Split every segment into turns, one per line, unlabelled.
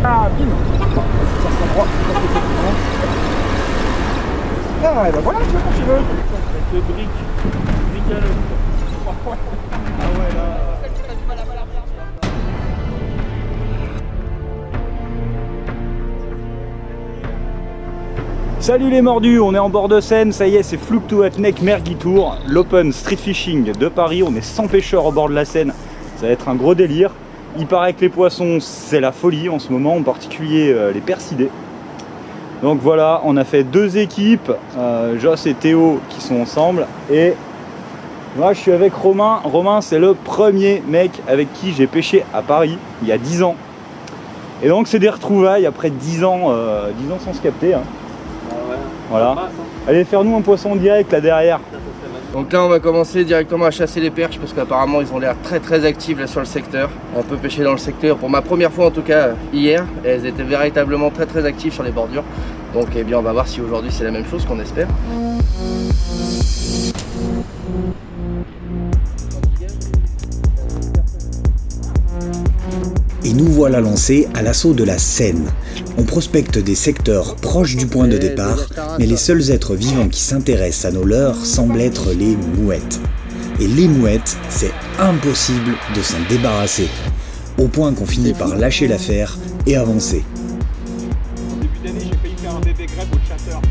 Ah, bim. Ah, et ben voilà, tu vois, quand tu veux.
Avec le brique à l'œuf. Ah ouais, là.
Salut les mordus, on est en bord de Seine, ça y est, c'est Flugtour-Etnek Merguitour, l'Open Street Fishing de Paris. On est 100 pêcheurs au bord de la Seine, ça va être un gros délire. Il paraît que les poissons, c'est la folie en ce moment, en particulier les percidés. Donc voilà, on a fait deux équipes, Joss et Théo qui sont ensemble, et moi je suis avec Romain. Romain, c'est le premier mec avec qui j'ai pêché à Paris, il y a 10 ans. Et donc c'est des retrouvailles après 10 ans sans se capter. Hein. Voilà. Allez, faire-nous un poisson direct là derrière.
Donc là on va commencer directement à chasser les perches parce qu'apparemment ils ont l'air très actifs là sur le secteur. On peut pêcher dans le secteur pour ma première fois en tout cas hier. Et elles étaient véritablement très actives sur les bordures. Donc eh bien on va voir si aujourd'hui c'est la même chose qu'on espère.
Et nous voilà lancés à l'assaut de la Seine. On prospecte des secteurs proches du point de départ, mais les seuls êtres vivants qui s'intéressent à nos leurres semblent être les mouettes. Et les mouettes, c'est impossible de s'en débarrasser, au point qu'on finit par lâcher l'affaire et avancer.
En début d'année, j'ai failli faire un bébé grec au chasseur.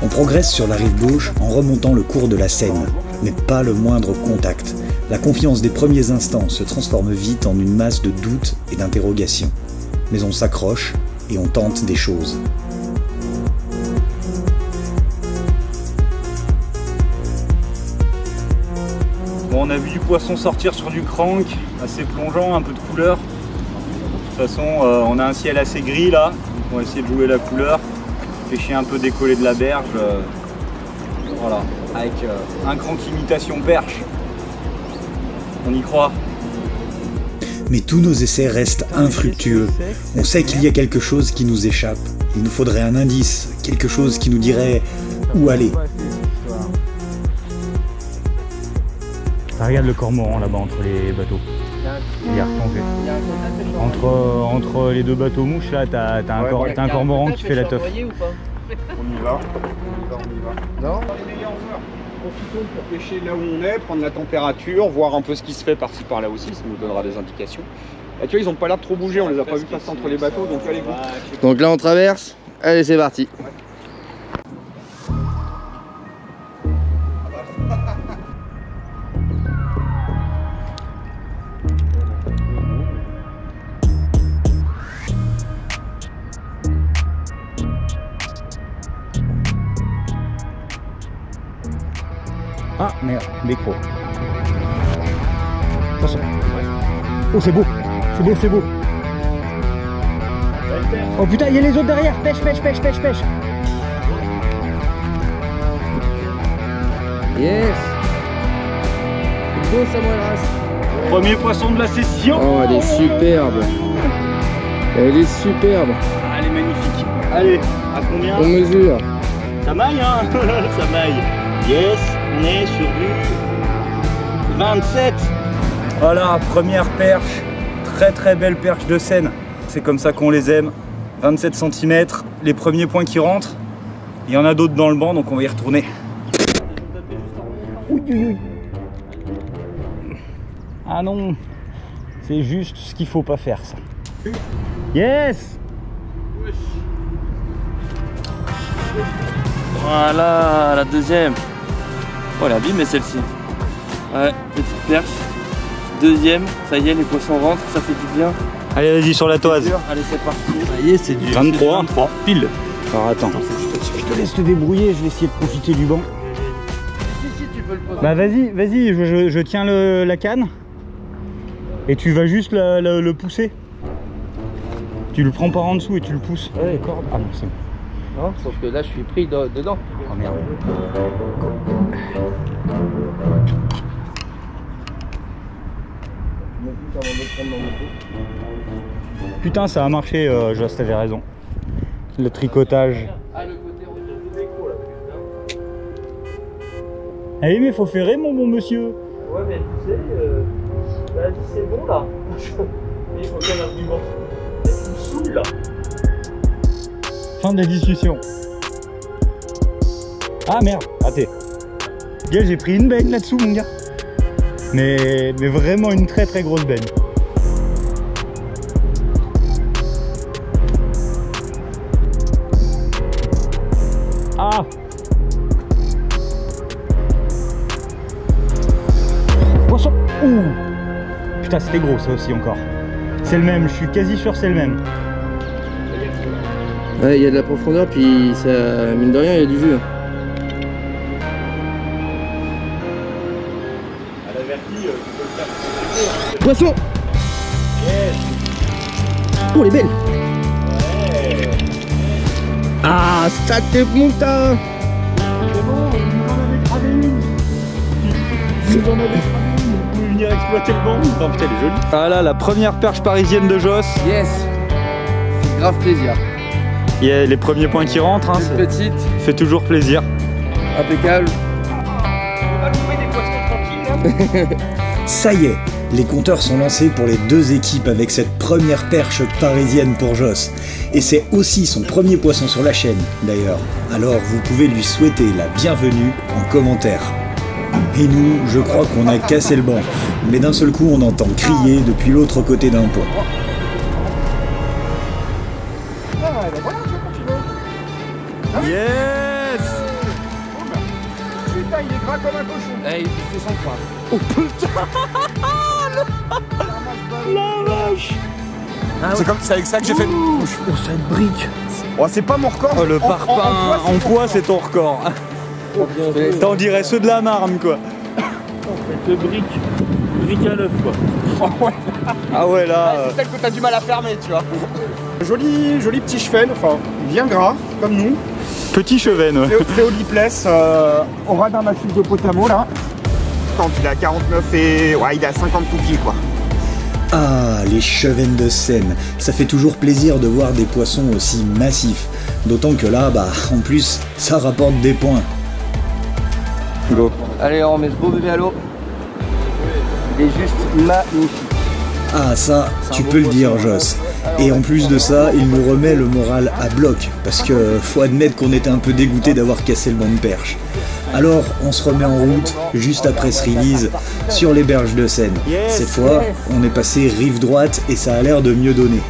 On progresse sur la rive gauche en remontant le cours de la Seine, mais pas le moindre contact. La confiance des premiers instants se transforme vite en une masse de doutes et d'interrogations. Mais on s'accroche et on tente des choses.
Bon, on a vu du poisson sortir sur du crank, assez plongeant, un peu de couleur. De toute façon, on a un ciel assez gris là, on va essayer de jouer la couleur. Pêcher un peu décollé de la berge, voilà, avec un crank imitation perche. On y croit.
Mais tous nos essais restent infructueux. On sait qu'il y a quelque chose qui nous échappe. Il nous faudrait un indice, quelque chose qui nous dirait où aller.
Ah, regarde le cormoran là-bas entre les bateaux. Il est replongé. Entre les deux bateaux mouches là, t'as un cormoran qui fait la teuf.
On y va. Non, les meilleurs joueurs. Profitons pour pêcher là où on est, prendre la température, voir un peu ce qui se fait par-ci par-là aussi, ça nous donnera des indications. Là, tu vois, ils ont pas l'air de trop bouger, on les a pas vus passer entre les bateaux, donc allez-vous.
Donc là on traverse, allez c'est parti.
Ah merde, micro. Attention. Oh c'est beau. C'est beau, c'est beau. Oh putain, il y a les autres derrière. Pêche.
Yes. C'est beau Samuel Ras.
Premier poisson de la session.
Oh elle est superbe. Elle est superbe.
Ah, elle est magnifique. Allez, à combien?
On mesure.
Ça maille hein. Ça maille. Yes, on est sur du 27. Voilà, première perche. Très belle perche de Seine. C'est comme ça qu'on les aime. 27 cm, les premiers points qui rentrent. Il y en a d'autres dans le banc, donc on va y retourner. Ah non, c'est juste ce qu'il faut pas faire ça. Yes.
Voilà, la deuxième. Oh, elle a abîmé celle-ci. Ouais, petite perche. Deuxième, ça y est, les poissons rentrent, ça fait du bien.
Allez, vas-y sur la toise.
Allez, c'est parti. Ça y est, c'est du
23,
23.
Pile. Alors attends, je te laisse te débrouiller, je vais essayer de profiter du banc.
Si, tu peux le poser.
Bah vas-y, je tiens la canne. Et tu vas juste le pousser. Tu le prends par en dessous et tu le pousses.
Ouais, les cordes.
Ah non, c'est bon.
Non, sauf que là je suis pris dedans.
Oh merde. Putain, ça a marché, Joss, t'avais raison. Le tricotage.
Ah, le côté retour du déco là.
Ah oui, mais faut ferrer, mon bon monsieur.
Ouais, mais tu sais, vas-y, c'est bon là. Mais il faut qu'un argument. Tu me saoules là.
Fin de la discussion. Ah merde, raté. Gars, j'ai pris une baigne là-dessous, mon gars. Mais vraiment une très très grosse baigne. Ah! Poisson! Ouh! Putain, c'était gros ça aussi encore. C'est le même, je suis quasi sûr c'est le même.
Ouais, il y a de la profondeur, puis ça, mine de rien, il y a du jus.
À l'averti, tu peux le faire.
Poisson!
Yes!
Oh, les belles!
Ouais!
Ah, ça te monte!
C'est bon, vous en avez cramé une! Vous en avez cramé une! Vous pouvez venir exploiter le banc! Oh putain, elle est jolie! Ah là, la première perche parisienne de Joss!
Yes! C'est grave plaisir.
Il y a les premiers points qui rentrent, hein,
Toute petite,
fait toujours plaisir.
impeccable.
On va trouver des poissons tranquilles là.
Ça y est, les compteurs sont lancés pour les deux équipes avec cette première perche parisienne pour Joss. Et c'est aussi son premier poisson sur la chaîne, d'ailleurs. Alors vous pouvez lui souhaiter la bienvenue en commentaire. Et nous, je crois qu'on a cassé le banc. Mais d'un seul coup, on entend crier depuis l'autre côté d'un pont.
Yes!
Putain, il est gras comme un cochon.
Eh, il fait son croix.
Oh putain! La vache!
C'est avec ça que j'ai fait.
Oh, cette brique!
Oh, c'est pas mon record.
Oh le parpaing! En quoi c'est ton record? T'en dirais ceux de la Marne quoi!
Cette brique à l'œuf quoi.
Ah ouais là!
C'est celle que t'as du mal à fermer, tu vois. Joli petit cheval, enfin bien gras, comme nous.
Petit cheven, ouais.
Théo Lipless, au ras d'un massif de Potamo là. Quand il a 49 et. Ouais, il a 50 tout pieds quoi.
Ah, les chevennes de Seine, ça fait toujours plaisir de voir des poissons aussi massifs. D'autant que là, bah, en plus, ça rapporte des points.
Go.
Allez, on met ce beau bébé à l'eau. Il est juste magnifique.
Ah ça, tu peux le dire Joss. Et en plus de ça, il nous remet le moral à bloc, parce que faut admettre qu'on était un peu dégoûté d'avoir cassé le banc de perche. Alors on se remet en route, juste après ce release, sur les berges de Seine. Cette fois, on est passé rive droite et ça a l'air de mieux donner.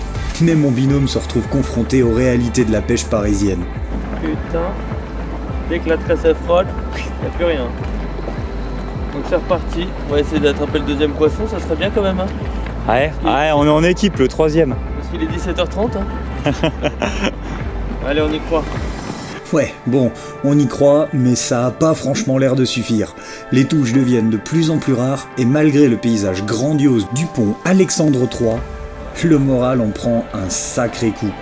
Mais mon binôme se retrouve confronté aux réalités de la pêche parisienne.
Putain, dès que la tresse elle frotte, il n'y a plus rien. Donc c'est reparti, on va essayer d'attraper le deuxième poisson, ça serait bien quand même. Hein.
Ouais, on est en équipe, le troisième.
Parce qu'il est 17h30. Hein. Allez, on y croit.
Ouais, bon, on y croit, mais ça a pas franchement l'air de suffire. Les touches deviennent de plus en plus rares, et malgré le paysage grandiose du pont Alexandre III, le moral en prend un sacré coup.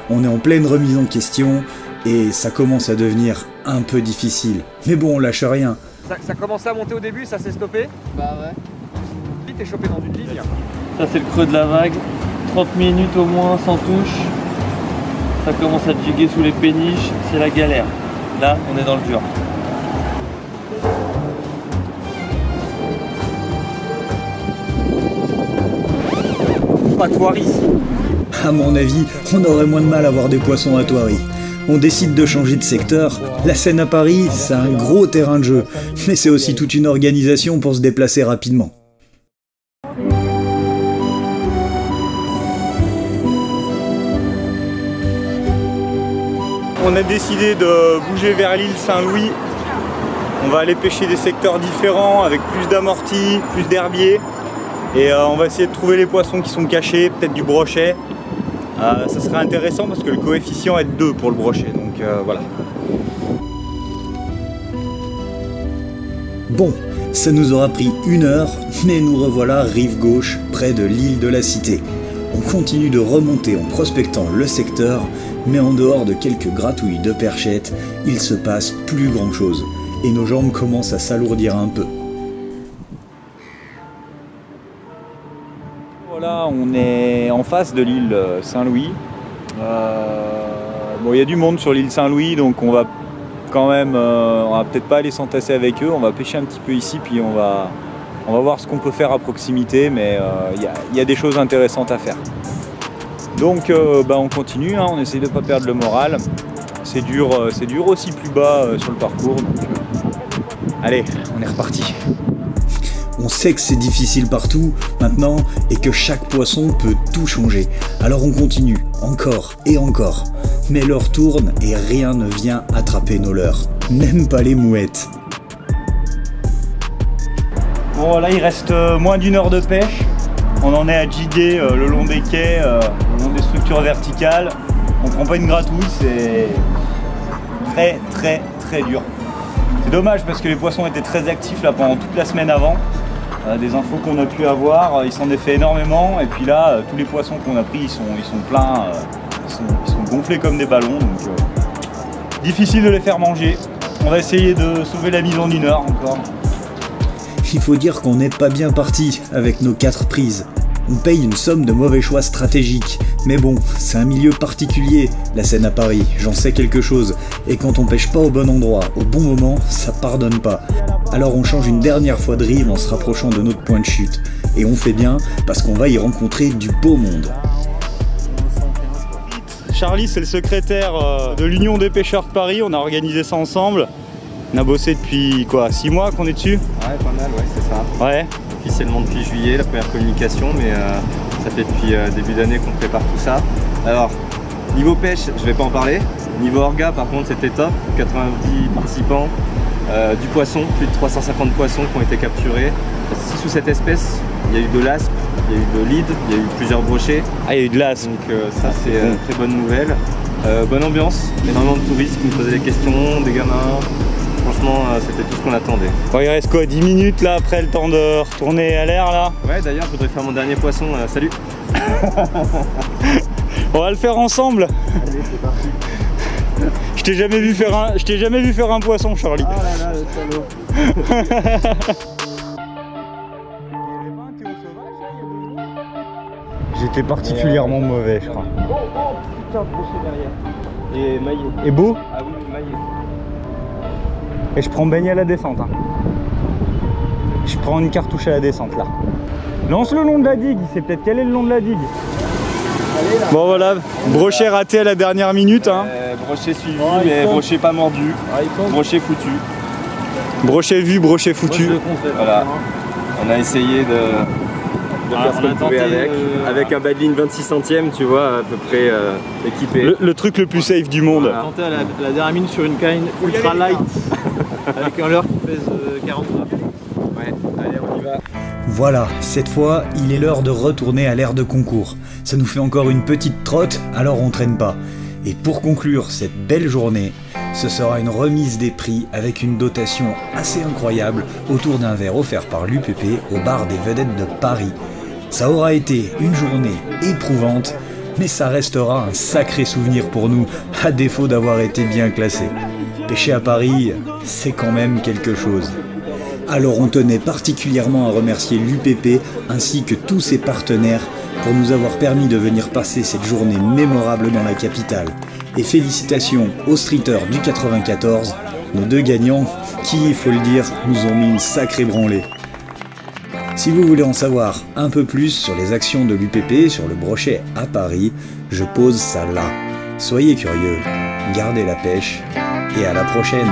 On est en pleine remise en question, et ça commence à devenir un peu difficile. Mais bon, on lâche rien.
Ça commençait à monter au début, ça s'est stoppé.
Bah ouais.
Vite, t'es chopé dans une ligne.
Ça c'est le creux de la vague. 30 minutes au moins sans touche. Ça commence à jiguer sous les péniches, c'est la galère. Là, on est dans le dur.
Pas Thoiry.
À mon avis, on aurait moins de mal à voir des poissons à Thoiry. On décide de changer de secteur. La Seine à Paris, c'est un gros terrain de jeu, mais c'est aussi toute une organisation pour se déplacer rapidement.
On a décidé de bouger vers l'île Saint-Louis. On va aller pêcher des secteurs différents avec plus d'amortis, plus d'herbiers. Et on va essayer de trouver les poissons qui sont cachés, peut-être du brochet. Ça serait intéressant parce que le coefficient est de 2 pour le brochet, donc voilà.
Bon, ça nous aura pris 1 heure, mais nous revoilà rive gauche, près de l'île de la Cité. On continue de remonter en prospectant le secteur, mais en dehors de quelques gratouilles de perchettes, il se passe plus grand chose, et nos jambes commencent à s'alourdir un peu.
Voilà, on est en face de l'île Saint-Louis. Bon, il y a du monde sur l'île Saint-Louis, donc on va quand même, on va peut-être pas aller s'entasser avec eux, on va pêcher un petit peu ici, puis on va voir ce qu'on peut faire à proximité, mais il y a des choses intéressantes à faire. Donc on continue, hein, on essaye de ne pas perdre le moral. C'est dur aussi plus bas sur le parcours, donc allez, on est reparti.
On sait que c'est difficile partout maintenant et que chaque poisson peut tout changer. Alors on continue, encore et encore. Mais l'heure tourne et rien ne vient attraper nos leurres. Même pas les mouettes.
Bon là il reste moins d'une heure de pêche. On en est à jiguer le long des quais, le long des structures verticales. On prend pas une gratouille, c'est très dur. C'est dommage parce que les poissons étaient très actifs là pendant toute la semaine avant. Des infos qu'on a pu avoir, il s'en est fait énormément et puis là tous les poissons qu'on a pris ils sont pleins, ils sont gonflés comme des ballons, donc difficile de les faire manger. On va essayer de sauver la mise en 1 heure encore.
Il faut dire qu'on n'est pas bien parti avec nos 4 prises. On paye une somme de mauvais choix stratégiques. Mais bon, c'est un milieu particulier, la Seine à Paris, j'en sais quelque chose. Et quand on pêche pas au bon endroit, au bon moment, ça pardonne pas. Alors on change une dernière fois de rive en se rapprochant de notre point de chute. Et on fait bien parce qu'on va y rencontrer du beau monde.
Charlie, c'est le secrétaire de l'Union des pêcheurs de Paris, on a organisé ça ensemble. On a bossé depuis quoi, 6 mois qu'on est dessus?
Ouais, pas mal, ouais, c'est ça.
Ouais.
Officiellement depuis juillet, la première communication, mais ça fait depuis début d'année qu'on prépare tout ça. Alors, niveau pêche, je vais pas en parler. Niveau orga, par contre, c'était top. 90 participants, du poisson, plus de 350 poissons qui ont été capturés. 6 ou 7 espèces. Il y a eu de l'aspe, il y a eu de l'hide, il y a eu plusieurs brochets.
Ah, il y a eu de l'aspe.
Donc ça, c'est une très bonne nouvelle. Bonne ambiance, énormément de touristes qui nous posaient des questions, des gamins. Franchement, c'était tout ce qu'on attendait.
Bon, il reste quoi, 10 minutes là après le temps de retourner à l'air là?
Ouais, d'ailleurs, je voudrais faire mon dernier poisson. Salut.
On va le faire ensemble.
Allez, c'est parti.
Je t'ai jamais vu faire un poisson, Charlie.
Oh là là, le salaud.
J'étais particulièrement mauvais, je crois.
Oh putain, brochet derrière. Et maillé.
Et beau?
Ah oui, maillé.
Et je prends baigne à la descente. Hein. Je prends une cartouche à la descente là. Lance le long de la digue, il sait peut-être quel est le long de la digue.
Allez, là.
Bon voilà, brochet raté à la dernière minute. Hein.
Brochet suivi, mais brochet pas mordu. Brochet foutu.
Brochet vu, brochet foutu.
Voilà. On a essayé de faire ce qu'on pouvait avec un badline 26 centièmes, tu vois, à peu près équipé.
Le truc le plus safe du monde.
Voilà.
Tenté à la dernière minute sur une canne ultra light avec un leurre qui pèse 40 grammes.
Ouais, allez, on y va.
Voilà, cette fois, il est l'heure de retourner à l'aire de concours. Ça nous fait encore une petite trotte, alors on traîne pas. Et pour conclure cette belle journée, ce sera une remise des prix avec une dotation assez incroyable autour d'un verre offert par l'UPP au bar des vedettes de Paris. Ça aura été une journée éprouvante, mais ça restera un sacré souvenir pour nous, à défaut d'avoir été bien classé. Pêcher à Paris, c'est quand même quelque chose. Alors on tenait particulièrement à remercier l'UPP ainsi que tous ses partenaires pour nous avoir permis de venir passer cette journée mémorable dans la capitale. Et félicitations aux streeters du 94, nos 2 gagnants qui, il faut le dire, nous ont mis une sacrée branlée. Si vous voulez en savoir un peu plus sur les actions de l'UPP sur le brochet à Paris, je pose ça là. Soyez curieux, gardez la pêche et à la prochaine.